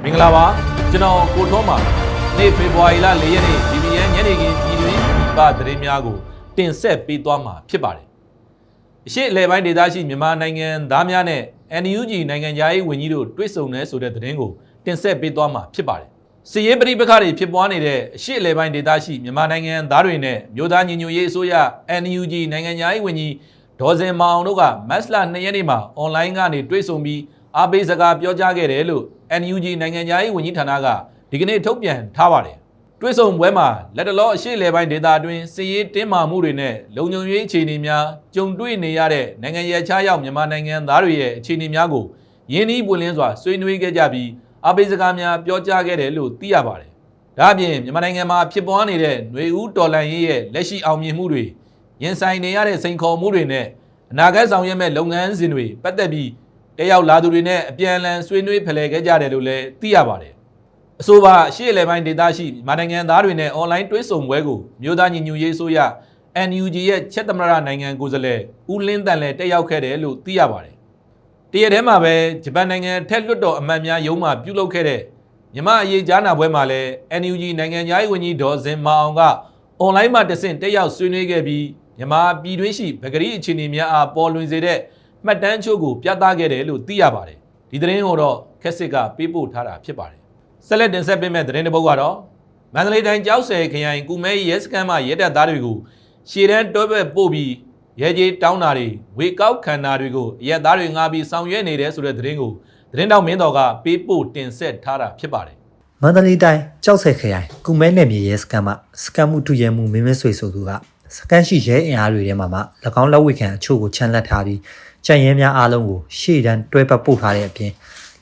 မင်္ဂလာပါကျွန်တော်ကိုထွန်းပါနေ့ဖေဖော်ဝါရီလ4ရက်နေ့ BBN ညနေခင်းပြည်တွင်းပြည်ပသတင်းများကိုတင်ဆက်ပေးသွားမှာဖြစ်ပါတယ်အရှိအလဲပိုင်းဒေသရှိမြန်မာနိုင်ငံသားများနဲ့ NUG နိုင်ငံသားရေးဝန်ကြီးတို့တွေ့ဆုံနေဆိုတဲ့သတင်းကိုတင်ဆက်ပေးသွားမှာဖြစ်ပါတယ်စီရေးပဋိပက္ခတွေဖြစ်ပွားနေတဲ့အရှိအလဲပိုင်းဒေသရှိမြန်မာနိုင်ငံသားတွေနဲ့မြို့သားညီညွတ်ရေးအစိုးရ NUG နိုင်ငံသားရေးဝန်ကြီးဒေါ်စင်မောင်တို့ကမတ်လ2ရက်နေ့မှာအွန်လိုင်းကနေတွေ့ဆုံပြီးအားပေးစကားပြောကြားခဲ့တယ်လို့ NUG နိုင်ငံသားရေးဝန်ကြီးဌာနကဒီကနေ့ထုတ်ပြန်ထားပါတယ်။တွေ့ဆုံပွဲမှာလက်တလောအရှိအလဲပိုင်းဒေသအတွင်းစစ်ရေးတင်းမာမှုတွေနဲ့လုံခြုံရေးအခြေအနေများကြုံတွေ့နေရတဲ့နိုင်ငံရေးခြားရောက်မြန်မာနိုင်ငံသားတွေရဲ့အခြေအနေများကိုရင်းနှီးပွင့်လင်းစွာဆွေးနွေးခဲ့ကြပြီးအားပေးစကားများပြောကြားခဲ့တယ်လို့သိရပါတယ်။ဒါ့အပြင်မြန်မာနိုင်ငံမှာဖြစ်ပွားနေတဲ့ຫນွေဦးတော်လှန်ရေးရဲ့လက်ရှိအောင်မြင်မှုတွေရင်ဆိုင်နေရတဲ့စိန်ခေါ်မှုတွေနဲ့အနာဂတ်ဆောင်ရွက်မဲ့လုပ်ငန်းစဉ်တွေပတ်သက်ပြီးတက်ရောက်လာသူတွေနဲ့အပြန်အလှန်ဆွေးနွေးဖလှယ်ခဲ့ကြတယ်လို့လည်းသိရပါတယ်။အဆိုပါအရှိအလဲပိုင်းဒေသရှိမြန်မာနိုင်ငံသားတွေနဲ့အွန်လိုင်းတွေ့ဆုံပွဲကိုမြို့သားညီညွတ်ရေးအစိုးရ NUG ရဲ့ချက်သမရနိုင်ငံကိုယ်စားလှယ်ဦးလင်းတန်လည်းတက်ရောက်ခဲ့တယ်လို့သိရပါတယ်။တရက်တည်းမှာပဲဂျပန်နိုင်ငံထက်လွတ်တော်အမတ်များရုံးမှပြုလုပ်ခဲ့တဲ့မြန်မာအရေးကြားနာပွဲမှာလည်း NUG နိုင်ငံသားရေးဝန်ကြီးဒေါ်စင်မောင်အောင်ကအွန်လိုင်းမှာတဆင့်တက်ရောက်ဆွေးနွေးခဲ့ပြီးမြန်မာပြည်တွင်းရှိပဂရီအခြေအနေများအားပေါ်လွင်စေတဲ့မှတ်တမ်းချို့ကိုပြသခဲ့တယ်လို့သိရပါတယ်။ဒီသတင်းကိုတော့ခက်စစ်ကပေးပို့ထားတာဖြစ်ပါတယ်။ဆက်လက်တင်ဆက်ပေးမယ့်သတင်းတစ်ပုဒ်ကတော့မန္တလေးတိုင်းကျောက်ဆည်ခရိုင်ကူမဲရဲစခန်းမှရဲတပ်သားတွေကိုရှေ့တန်းတွဲဘက်ပို့ပြီးရဲကြီးတောင်းတာတွေဝေကောက်ခံတာတွေကိုရဲသားတွေငါပြီးဆောင်ရွက်နေတယ်ဆိုတဲ့သတင်းကိုသတင်းတောက်မင်းတော်ကပေးပို့တင်ဆက်ထားတာဖြစ်ပါတယ်။မန္တလေးတိုင်းကျောက်ဆည်ခရိုင်ကူမဲနယ်မြေရဲစခန်းမှစခန်းမှုထုရဲမှုမင်းမဆွေဆိုသူကစခန်းရှိရဲအင်အားတွေထဲမှာ၎င်းလက်ဝှေ့ခံအချို့ကိုချန်လက်ထားပြီးကြံရဲများအားလုံးကိုရှေ့တန်းတွဲပတ်ပို့ထားတဲ့အပြင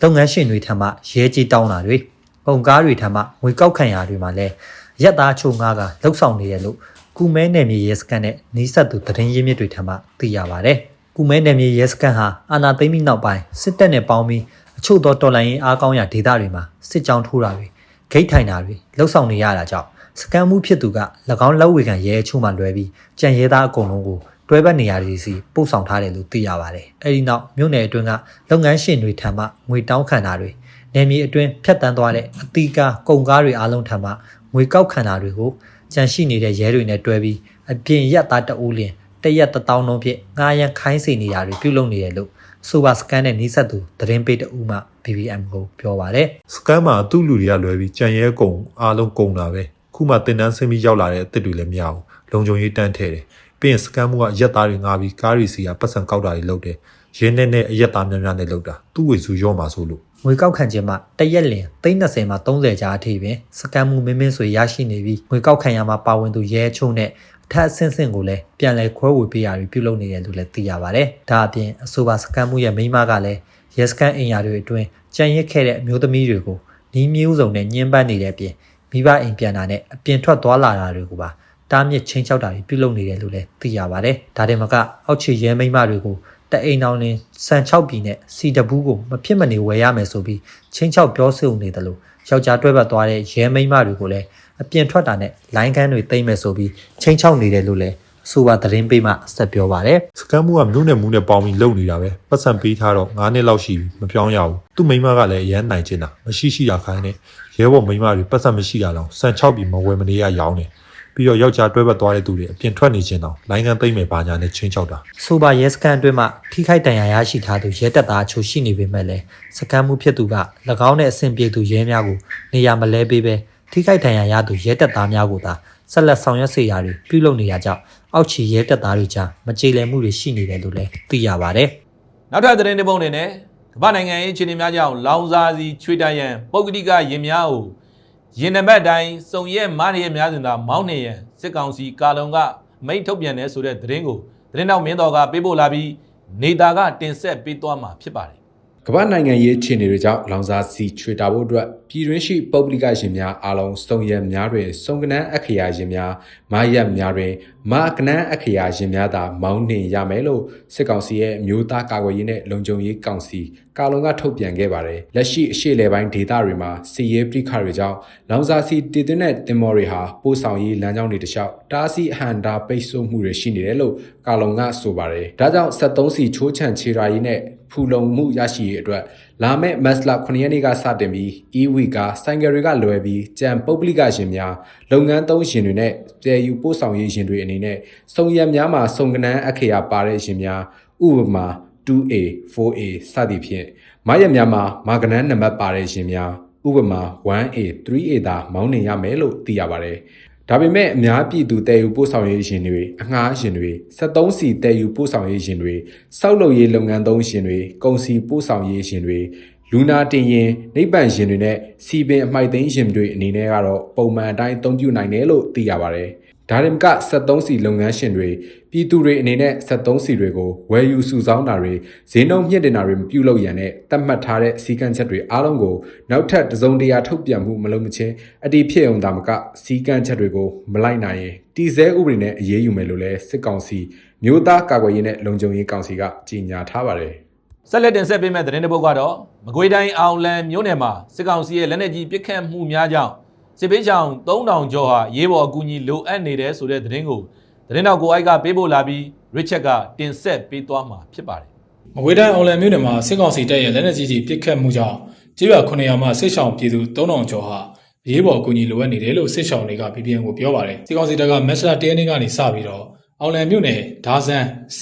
်လုပ်ငန်းရှင်တွေထံမှရဲကြီးတောင်းတာတွေပုံကားတွေထံမှငွေကောက်ခံရာတွေမှာလည်းရက်သားချိုငါးကလှုပ်ဆောင်နေတယ်လို့ကူမဲနယ်မြေရဲစခန်းနဲ့နီးစပ်သူသတင်းရင်းမြစ်တွေထံမှသိရပါတယ်။ကူမဲနယ်မြေရဲစခန်းဟာအာဏာသိမ်းပြီးနောက်ပိုင်းစစ်တပ်နဲ့ပေါင်းပြီးအချို့သောတော်လှန်ရေးအားကောင်းရာဒေသတွေမှာစစ်ကြောင်းထိုးတာတွေဂိတ်ထိုင်တာတွေလှုပ်ဆောင်နေရတာကြောင့်စခန်းမှုဖြစ်သူက၎င်းလက်ဝေခံရဲအချို့မှလွဲပြီးကြံရဲသားအကုန်လုံးကိုတွဲဘက်နေရာတွေစီပို့ဆောင်ထားတယ်လို့သိရပါတယ်။အဲဒီနောက်မြို့နယ်အတွင်းကလုပ်ငန်းရှင်တွေထံမှငွေတောင်းခံတာတွေနယ်မြေအတွင်းဖြတ်တန်းသွားတဲ့အသီးကားကုန်ကားတွေအားလုံးထံမှငွေကောက်ခံတာတွေကိုကြန့်ရှိနေတဲ့ရဲတွေနဲ့တွဲပြီးအပြင်ရက်သားတအူးလင်တရက်1000လုံးဖြင့်ငားရန်ခိုင်းစေနေတာတွေပြုလုပ်နေတယ်လို့ဆိုပါစကန်နဲ့နီးစပ်သူသတင်းပေးတအူးမှ BBM ကိုပြောပါတယ်။စကန်မှာသူ့လူတွေကလွယ်ပြီးကြံရဲကုန်အားလုံးကုန်တာပဲခုမှတင်တန်းဆင်းပြီးရောက်လာတဲ့အစ်စ်တွေလည်းမရဘူးလုံခြုံရေးတန်းထဲတယ်ပြီးရင်စကန်မှုကရက်သားတွေငါပြီးကားရီစီကပတ်စံကောက်တာတွေလုပ်တယ်ရင်းနဲ့အရက်သားများများနဲ့လုပ်တာသူ့ဝေစုရောမှာဆိုလို့ငွေကောက်ခံခြင်းမှာတရက်လင်30မှ30ကြားအထိပင်စကန်မှုမင်းမင်းဆွေရရှိနေပြီးငွေကောက်ခံရမှာပါဝင်သူရဲချို့နဲ့အထက်အဆင့်ဆင့်ကိုလည်းပြန်လည်ခွဲဝေပေးရပြီးပြုလုပ်နေတယ်လို့လည်းသိရပါတယ်။ဒါအပြင်အဆိုပါစကန်မှုရဲ့မိန်းမကလည်းရဲစကန်အင်ယာတွေအတွင်းကြံရစ်ခဲ့တဲ့အမျိုးသမီးတွေကိုနီးမျိုးစုံနဲ့ညှဉ်းပန်းနေတဲ့အပြင်မိဘအိမ်ပြန်တာနဲ့အပြင်ထွက်သွားလာတာတွေကိုပါတားမြစ်ချင်းချောက်တာတွေပြုလုပ်နေတယ်လို့လည်းသိရပါတယ်။ဒါတင်မကအောက်ခြေရဲမိန်းမတွေကိုတအိမ်အောင်လင်းစံ6ပြည်နဲ့စီတဘူးကိုမဖြစ်မနေဝယ်ရမယ်ဆိုပြီးချင်းချောက်ပြောဆိုနေတယ်လို့ယောက်ျားတွဲပတ်သွားတဲ့ရဲမိန်းမတွေကိုလည်းအပြင်ထွက်တာနဲ့လိုင်းကန်းတွေတိမ့်မယ်ဆိုပြီးချင်းချောက်နေတယ်လို့လည်းအဆိုပါသတင်းပေးမှဆက်ပြောပါတယ်စကန်မှုကမြို့နယ်မှုနဲ့ပေါင်းပြီးလုပ်နေတာပဲပတ်စံပေးထားတော့9နှစ်လောက်ရှိပြီမပြောင်းရဘူးသူ့မိန်းမကလည်းအရန်နိုင်ချင်တာမရှိတာခိုင်းနေရဲဘော်မိန်းမတွေပတ်စံမရှိတာတော့စံ6ပြည်မဝယ်မနေရရောင်းနေပြီးတော့ယောက်ျားတွဲဘက်သွားတဲ့သူတွေအပြင်ထွက်နေခြင်းတော့လိုင်းကန်သိမ့်မယ်ဘာညာနဲ့ချင်းချောက်တာဆိုပါရဲစကန်အတွင်းမှာထိခိုက်ဒဏ်ရာရရှိထားသူရဲတပ်သားအချို့ရှိနေပေမဲ့လည်းစကန်မှုဖြစ်သူက၎င်းနဲ့အဆင့်ပြေသူရဲများကိုနေရာမလဲပေးပဲထိခိုက်ဒဏ်ရာရသူရဲတပ်သားများကိုသာဆက်လက်ဆောင်ရွက်စေရာတွေပြုလုပ်နေရကြောင်းအောက်ခြေရဲတပ်သားတွေကြားမကြေလည်မှုတွေရှိနေတယ်လို့လည်းသိရပါတယ်။နောက်ထပ်သတင်းတစ်ပုဒ်အနေနဲ့ကမ္ဘာနိုင်ငံရေးအခြေအနေများကြောင့်လောင်စာစီချွေတရန်ပုဂ္ဂလိကရင်များကိုရင်နံပါတ်တိုင်းစုံရဲမရရဲ့များစဉ်သာမောင်းနေရန်စစ်ကောင်စီကာလုံကမိန့်ထုတ်ပြန်တယ်ဆိုတဲ့သတင်းကိုသတင်းတောက်မင်းတော်ကပေးပို့လာပြီးနေတာကတင်ဆက်ပေးသွားမှာဖြစ်ပါတယ်ကမ္ဘာနိုင်ငံရေးအခြေအနေတွေကြောင့်လောင်စာစီချွေတာဖို့အတွက်ပြည်တွင်းရှိပုဂ္ဂလိကယာဉ်များအားလုံးစုံရံများတွင်စုံကနန်းအခရာယာဉ်များမရက်များတွင်မကနန်းအခရာယာဉ်များသာမောင်းနှင်ရမယ်လို့စစ်ကောင်စီရဲ့မျိုးသားကာကွယ်ရေးနဲ့လုံခြုံရေးကောင်စီကာလုံကထုတ်ပြန်ခဲ့ပါတယ်။လက်ရှိအရှေ့လေပိုင်းဒေသတွေမှာစီရေးပြိခါတွေကြောင့်လောင်စာစီတည်တဲ့တင်မော်တွေဟာပို့ဆောင်ရေးလမ်းကြောင်းတွေတလျှောက်တားဆီးအဟန်တာပိတ်ဆို့မှုတွေရှိနေတယ်လို့ကာလုံကဆိုပါတယ်။ဒါကြောင့်73စီချိုးချံခြေရာရေးနဲ့ဖ ဖူလုံမှုရရှိရေးအတွက်လာမယ့်မတ်လ9ရက်နေ့ကစတင်ပြီး e-week ကဆိုင်ကယ်တွေကလွယ်ပြီးကြံပုဂ္ဂလိကရှင်များလုပ်ငန်းသုံးရှင်တွေနဲ့တည်ယူပို့ဆောင်ရေးရှင်တွေအနေနဲ့စုံရက်များမှာစုံကနန်းအခရာပါတဲ့ရှင်များဥပမာ 2A 4A စသည်ဖြင့်မရက်များမှာမာကနန်းနံပါတ်ပါတဲ့ရှင်များဥပမာ 1A 3A သာမောင်းနှင်ရမယ်လို့သိရပါတယ်။ဒါပေမဲ့အများပြည်သူတည်ယူပို့ဆောင်ရေးရှင်တွေအငှားရှင်တွေ73စီတည်ယူပို့ဆောင်ရေးရှင်တွေစောက်လုပ်ရေးလုပ်ငန်းသုံးရှင်တွေကုန်စည်ပို့ဆောင်ရေးရှင်တွေလူနာတင်ရင်နိဗ္ဗာန်ရှင်တွေနဲ့စီပင်အမှိုက်သိမ်းရှင်တွေအနေနဲ့ကတော့ပုံမှန်အတိုင်းအသုံးပြုနိုင်တယ်လို့သိရပါတယ်။ဒါရင်က73စီလုပ်ငန်းရှင်တွေပြည်သူတွေအနေနဲ့73စီတွေကိုဝယ်ယူစုဆောင်းတာတွေဈေးနှုန်းမြင့်တင်တာတွေမပြုလုပ်ရန်နဲ့သတ်မှတ်ထားတဲ့စည်းကမ်းချက်တွေအားလုံးကိုနောက်ထပ်တစုံတရာထုတ်ပြန်မှုမလုပ်မချင်းအတည်ဖြစ်အောင်ဒါမကစည်းကမ်းချက်တွေကိုမလိုက်နိုင်ရင်တည်ဆဲဥပဒေနဲ့အရေးယူမယ်လို့လည်းစစ်ကောင်စီမြို့သားကာကွယ်ရေးနဲ့လုံခြုံရေးကောင်စီကကြေညာထားပါတယ်။ဆက်လက်တင်ဆက်ပေးမယ့်သတင်းတစ်ပုဒ်ကတော့မကွေးတိုင်းအောင်လံမြို့နယ်မှာစစ်ကောင်စီရဲ့လက်နက်ကြီးပစ်ခတ်မှုများကြောင့်စစ်ပေးချောင်3000ကျော်ဟာရေးပေါ်အကူအညီလိုအပ်နေတဲ့ဆိုတဲ့သတင်းကိုသတင်းတော်ကိုအိုက်ကပေးပို့လာပြီးရစ်ချက်ကတင်ဆက်ပေးသွားမှာဖြစ်ပါတယ်။မကွေးတိုင်းအောင်လံမြို့နယ်မှာစစ်ကောင်စီတပ်ရဲ့လက်နက်ကြီးပစ်ခတ်မှုကြောင့်ကျေးရွာ900မှာစစ်ဆောင်ပြည်သူ3000ကျော်ဟာရေးပေါ်အကူအညီလိုအပ်နေတယ်လို့စစ်ဆောင်တွေက PPN ကိုပြောပါတယ်။စစ်ကောင်စီတပ်ကမက်စလာ1ရက်နေ့ကနေစပြီးတော့အောင်လံမြို့နယ်ဒါဇန်စီ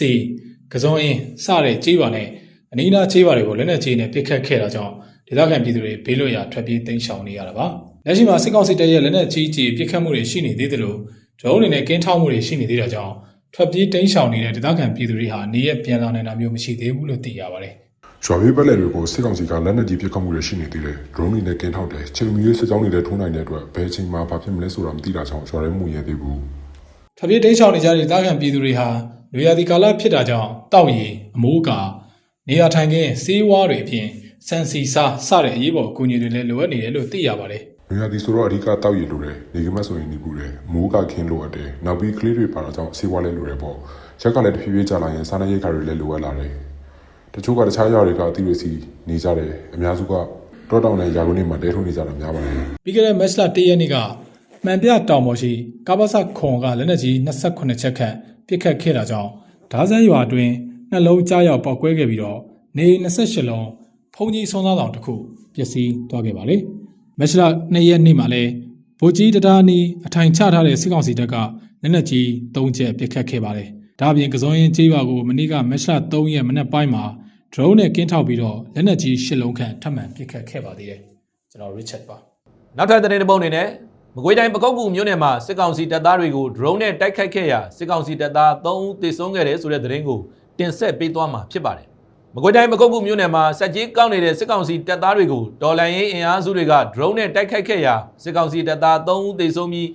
ကစုံအင်းစတဲ့ကျေးရွာနဲ့အနီးအနားကျေးရွာတွေကိုလက်နက်ကြီးနဲ့ပစ်ခတ်ခဲ့တာကြောင့်ဒေသခံပြည်သူတွေဘေးလွတ်ရာထွက်ပြေးတိမ်းရှောင်နေရတာပါ။လက်ရှိမှာစစ်ကောင်စီတပ်ရဲ့လက်နက်ကြီးပစ်ခတ်မှုတွေရှိနေသေးတယ်လို့ဒရုန်းတွေနဲ့ကင်းထောက်မှုတွေရှိနေသေးတာကြောင့်ထွက်ပြေးတိမ်းရှောင်နေတဲ့ဒေသခံပြည်သူတွေဟာနေရပြန်လာနိုင်တာမျိုးမရှိသေးဘူးလို့သိရပါတယ်။ရွာဘေးပတ်လည်တွေကိုစစ်ကောင်စီကလက်နက်ကြီးပစ်ခတ်မှုတွေရှိနေသေးတယ်။ drone တွေနဲ့ကင်းထောက်တယ်။ချိန်မီရေးစစ်ကြောင်းတွေလည်းထိုးနိုင်တဲ့အတွက်ဘယ်ချိန်မှာဘာဖြစ်မလဲဆိုတာမသိတာကြောင့်ရွာထဲမှုရသေးဘူး။ထွက်ပြေးတိမ်းရှောင်နေကြတဲ့ဒေသခံပြည်သူတွေဟာလူရည်ကာလဖြစ်တာကြောင့်တောက်ရည်အမိုးကာနေရာထိုင်ခင်းစေးဝါးတွေအပြင်စံစီစားစတဲ့အရေးပေါ်အကူအညီတွေလည်းလိုအပ်နေတယ်လို့သိရပါတယ်။နေရာဒီဆိုတော့အဓိကတောက်ရည်လိုတယ်။နေကမတ်ဆိုရင်နေပူတယ်။မိုးကခင်းလိုအပ်တယ်။နောက်ပြီးကလေးတွေပါတော့ကြောင့်စေးဝါးလည်းလိုတယ်ပေါ့။ရက်ကလည်းတဖြည်းဖြည်းကြာလာရင်စားနပ်ရိက္ခာတွေလည်းလိုအပ်လာတယ်။တချို့ကတခြားရွာတွေကအသီးတွေစီနေကြတယ်။အများစုကတောတောင်နဲ့ယာကုန်းတွေမှာတဲထိုးနေကြတာများပါတယ်။ပြီးခဲ့တဲ့မက်စလာ1ရက်နေ့ကမှန်ပြတောင်ပေါ်ရှိကာဘာဆခွန်ကလက်နက်ကြီး28ချက်ခန့်ပစ်ခတ်ခဲ့တာကြောင့်ဒါဇန်ရွာအတွင်းနှလုံးကြားရောက်ပေါက်ကွဲခဲ့ပြီးတော့နေ28လုံးဖုန်ကြီးဆုံးသားဆောင်တစ်ခုပျက်စီးသွားခဲ့ပါလေ။မက်စလာ2ရက်နေ့မှာလည်းဗိုလ်ကြီးတဒါနီအထိုင်ချထားတဲ့စစ်ကောင်စီတပ်ကလက်နက်ကြီး3ချက်ပစ်ခတ်ခဲ့ပါတယ်။ဒါအပြင်ကစုံရင်ကျေးရွာကိုမနေ့ကမက်စလာ3ရက်မနက်ပိုင်းမှာဒရုန်းနဲ့ကင်းထောက်ပြီးတော့လက်နက်ကြီး10လုံးခန့်ထပ်မံပစ်ခတ်ခဲ့ပါသေးတယ်။ကျွန်တော် Richard ပါ။နောက်ထပ်သတင်းတစ်ပုဒ်အနေနဲ့မကွေးတိုင်းပကုတ်ကူမြို့နယ်မှာစစ်ကောင်စီတပ်သားတွေကိုဒရုန်းနဲ့တိုက်ခိုက်ခဲ့ရာစစ်ကောင်စီတပ်သား3ဦးသေဆုံးခဲ့တယ်ဆိုတဲ့သတင်းကိုတင်ဆက်ပေးသွားမှာဖြစ်ပါတယ်။မကွေးတိုင်းပကုတ်ကူမြို့နယ်မှာစက်ကြီးကောက်နေတဲ့စစ်ကောင်စီတပ်သားတွေကိုဒေါ်လာရင်းအင်အားစုတွေကဒရုန်းနဲ့တိုက်ခိုက်ခဲ့ရာစစ်ကောင်စီတပ်သား3ဦးသေဆုံးပြီး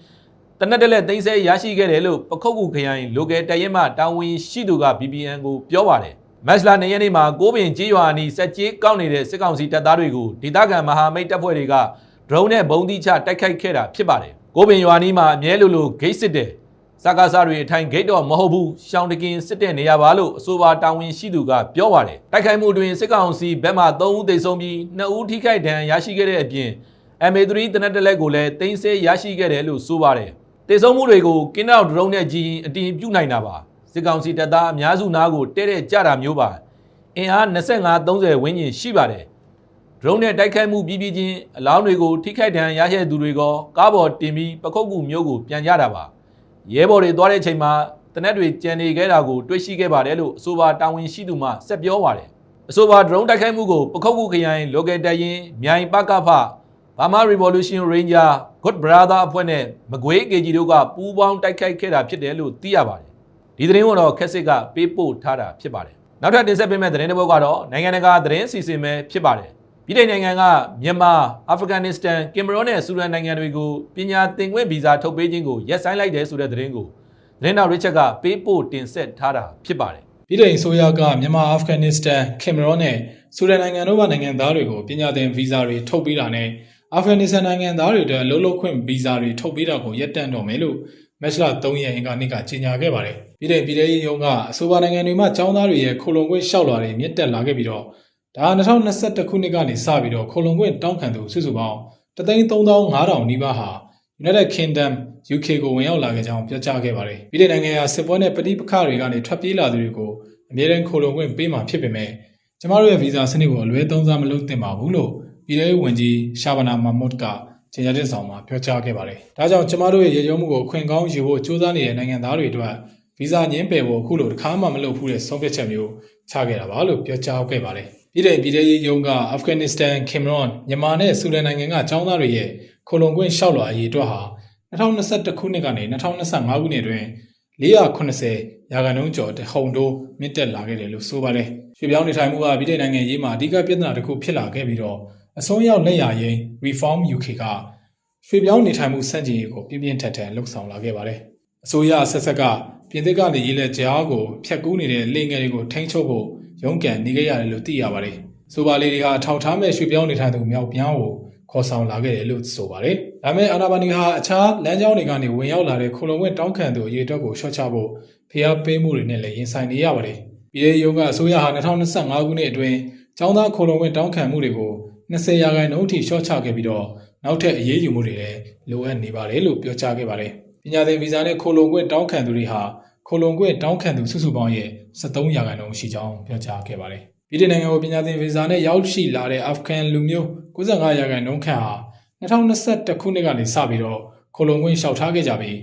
တနက်တလက်သိမ်းဆဲရရှိခဲ့တယ်လို့ပကုတ်ကူခရိုင်လိုကယ်တရင်မှတာဝန်ရှိသူက BBN ကိုပြောပါတယ်။မက်စလာ2ရက်နေ့မှာကိုးပင်ကြေးရွာအနီးစက်ကြီးကောက်နေတဲ့စစ်ကောင်စီတပ်သားတွေကိုဒေသခံမဟာမိတ်တပ်ဖွဲ့တွေကဒရုန်းနဲ့ဘုံတိချတိုက်ခိုက်ခဲ့တာဖြစ်ပါတယ်။ကိုးပင်ရွာနီးမှာအမြဲလိုဂိတ်စစ်တယ်စကားစားတွေအထိုင်ဂိတ်တော့မဟုတ်ဘူးရှောင်းတကင်စစ်တဲ့နေရာပါလို့အဆိုပါတာဝန်ရှိသူကပြောပါတယ်တိုက်ခိုက်မှုတွင်စစ်ကောင်စီဘက်မှ3ဦးသေဆုံးပြီး2ဦးထိခိုက်ဒဏ်ရာရရှိခဲ့တဲ့အပြင် MA3 တနက်တလက်ကိုလည်းသိမ်းဆည်းရရှိခဲ့တယ်လို့ဆိုပါတယ်သေဆုံးမှုတွေကိုကင်းနောက်ဒရုန်းနဲ့ကြည်အတင်ပြုနိုင်တာပါစစ်ကောင်စီတပ်သားအများစုနားကိုတဲတဲ့ကြတာမျိုးပါအင်အား25-30ဝန်းကျင်ရှိပါတယ်ဒရုန်းနဲ့တိုက်ခိုက်မှုပြီးပြီးချင်းအလောင်းတွေကိုထိခိုက်ဒဏ်ရာရရှိသူတွေကကားပေါ်တင်ပြီးပခုတ်ကူမျိုးကိုပြန်ကြတာပါရဲဘော်တွေသွားတဲ့အချိန်မှာတနက်တွေကြံနေခဲ့တာကိုတွေ့ရှိခဲ့ပါတယ်လို့အဆိုပါတာဝန်ရှိသူမှဆက်ပြောပါတယ်အဆိုပါဒရုန်းတိုက်ခိုက်မှုကိုပခုတ်ကူခရိုင် local တရင်မြိုင်ပကဖ Burma Revolution Ranger Good Brother အဖွဲ့နဲ့မကွေး KG တို့ကပူးပေါင်းတိုက်ခိုက်ခဲ့တာဖြစ်တယ်လို့သိရပါတယ်ဒီသတင်းကိုတော့ခက်စစ်ကပေးပို့ထားတာဖြစ်ပါတယ်နောက်ထပ်တင်ဆက်ပေးမယ့်သတင်းတစ်ပုဒ်ကတော့နိုင်ငံတကာသတင်းအစီအစဉ်ပဲဖြစ်ပါတယ်ပြည်ထောင်နိုင်ငံကမြန်မာအာဖဂန်နစ္စတန်ကင်မရွန်နဲ့ဆူဒန်နိုင်ငံတွေကိုပညာသင်ခွင့်ဗီဇာထုတ်ပေးခြင်းကိုရပ်ဆိုင်းလိုက်တယ်ဆိုတဲ့သတင်းကိုသတင်းတော်ရစ်ချက်ကပေးပို့တင်ဆက်ထားတာဖြစ်ပါတယ်ပြည်ထောင်ဆိုရကမြန်မာအာဖဂန်နစ္စတန်ကင်မရွန်နဲ့ဆူဒန်နိုင်ငံတို့ကနိုင်ငံသားတွေကိုပညာသင်ဗီဇာတွေထုတ်ပေးတာနဲ့အာဖဂန်နစ္စတန်နိုင်ငံသားတွေအတွက်အလုပ်လုပ်ခွင့်ဗီဇာတွေထုတ်ပေးတာကိုရပ်တန့်တော့မယ်လို့မက်စလာ3ရက်အင်္ဂါနေ့ကကြေညာခဲ့ပါတယ်ပြည်ထောင်ရေးရုံးကအဆိုပါနိုင်ငံတွေမှာကျောင်းသားတွေရဲ့ခိုလုံခွင့်လျှောက်လာတွေမြင့်တက်လာခဲ့ပြီးတော့ဒါ2021ခုနှစ်ကနေစပြီးတော့ခိုလုံခွင့်တောင်းခံသူစုစုပေါင်း335,000နီးပါးဟာ United Kingdom UK ကိုဝင်ရောက်လာခဲ့ကြောင်းပြောကြားခဲ့ပါတယ်ပြည်ထောင်နိုင်ငံကစစ်ပွဲနဲ့ပဋိပက္ခတွေကနေထွက်ပြေးလာသူတွေကိုအမြဲတမ်းခိုလုံခွင့်ပေးမှာဖြစ်ပေမဲ့ ကျမတို့ရဲ့ဗီဇာစနစ်ကိုအလွဲသုံးစားမလုပ်သင့်ပါဘူးလို့ပြည်ထောင်စုဝန်ကြီးရှာဘာနာမာမွတ်ကကြေညာချက်ဆောင်မှာပြောကြားခဲ့ပါတယ်။ဒါကြောင့်ကျမတို့ရဲ့ရည်ရွယ်မှုကိုအခွင့်ကောင်းယူဖို့ကြိုးစားနေတဲ့နိုင်ငံသားတွေအတွက်ဗီဇာညှင်းပယ်ဖို့အခုလိုတစ်ခါမှမလုပ်ဘူးတဲ့ဆုံးဖြတ်ချက်မျိုးချခဲ့တာပါလို့ပြောကြားခဲ့ပါတယ်။ပြည်ထောင်ရေးရုံးကအာဖဂန်နစ္စတန်၊ကင်မရွန်၊မြန်မာနဲ့ဆူဒန်နိုင်ငံကចောင်းသားတွေရဲ့ခိုလုံခွင့်လျှောက်လွှာအရေးအတွက်ဟာ2021ခုနှစ်ကနေ2025ခုနှစ်အတွင်း480ရာခိုင်နှုန်းကျော်တဟုန်တိုးမြင့်တက်လာခဲ့တယ်လို့ဆိုပါတယ်။ရွှေပြောင်းနေထိုင်မှုကပြည်ထောင်နိုင်ငံရေးမှာအဓိကပြဿနာတစ်ခုဖြစ်လာခဲ့ပြီးတော့အစိုးရလက်ရာရင် Reform UK ကရွှေပြောင်းနေထိုင်မှုစန့်ကျင်ရေးကိုပြင်းပြင်းထန်ထန်လှုပ်ဆောင်လာခဲ့ပါတယ်။အစိုးရဆက်ဆက်ကပြည်သစ်ကနေရေးလက်ကြားကိုဖျက်ကူးနေတဲ့လေငယ်တွေကိုထိန်းချုပ်ဖို့ရုန်းကန်နေခဲ့ရတယ်လို့သိရပါတယ်။ဆိုပါလေးတွေဟာထောက်ထားမဲ့ရွှေပြောင်းနေထိုင်သူမြောက်ပြားကိုခေါ်ဆောင်လာခဲ့တယ်လို့ဆိုပါတယ်။ဒါပေမဲ့အာဏာပိုင်တွေဟာအခြားလမ်းကြောင်းတွေကနေဝင်ရောက်လာတဲ့ခိုလုံခွင့်တောင်းခံသူအရေးအတွက်ကိုရှော့ချဖို့ဖိအားပေးမှုတွေနဲ့လည်းရင်ဆိုင်နေရပါတယ်။ပြည်ထောင်စုကအစိုးရဟာ2025ခုနှစ်အတွင်းចောင်းသားခိုလုံခွင့်တောင်းခံမှုတွေကို20ရာခိုင်နှုန်းအထိရှော့ချခဲ့ပြီးတော့နောက်ထပ်အရေးယူမှုတွေလည်းလိုအပ်နေပါတယ်လို့ပြောကြားခဲ့ပါတယ်။ပညာသင်ဗီဇာနဲ့ခိုလုံခွင့်တောင်းခံသူတွေဟာခိုလုံခွင့်တောင်းခံသူစုစုပေါင်းရဲ့73ရာခိုင်နှုန်းရှိကြောင်းပြောကြားခဲ့ပါတယ်။ပြည်ထောင်နိုင်ငံကိုပညာသင်ဗီဇာနဲ့ရောက်ရှိလာတဲ့အာဖဂန်လူမျိုး95ရာခိုင်နှုန်းခန့်ဟာ2021ခုနှစ်ကနေစပြီးတော့ခိုလုံခွင့်လျှောက်ထားခဲ့ကြပြီး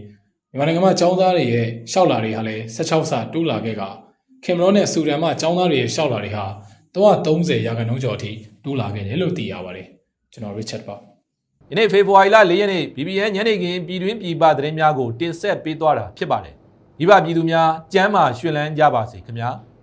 မြန်မာနိုင်ငံမှာចောင်းသားတွေရဲ့လျှောက်လာတွေဟာလည်း16ဆတိုးလာခဲ့ကကင်မရွန်နဲ့ဆူဒန်မှာចောင်းသားတွေရဲ့လျှောက်လာတွေဟာ330ရာခိုင်နှုန်းကျော်အထိတိုးလာခဲ့တယ်လို့သိရပါတယ်။ကျွန်တော် Richard ပါ။ယနေ့ဖေဖော်ဝါရီလ4ရက်နေ့ BBN ညနေခင်းပြည်တွင်းပြည်ပသတင်းများကိုတင်ဆက်ပေးသွားတာဖြစ်ပါတယ်။ဒီပါပြည်သူများကျမ်းမာရွှင်လန်းကြပါစေခင်ဗျာ။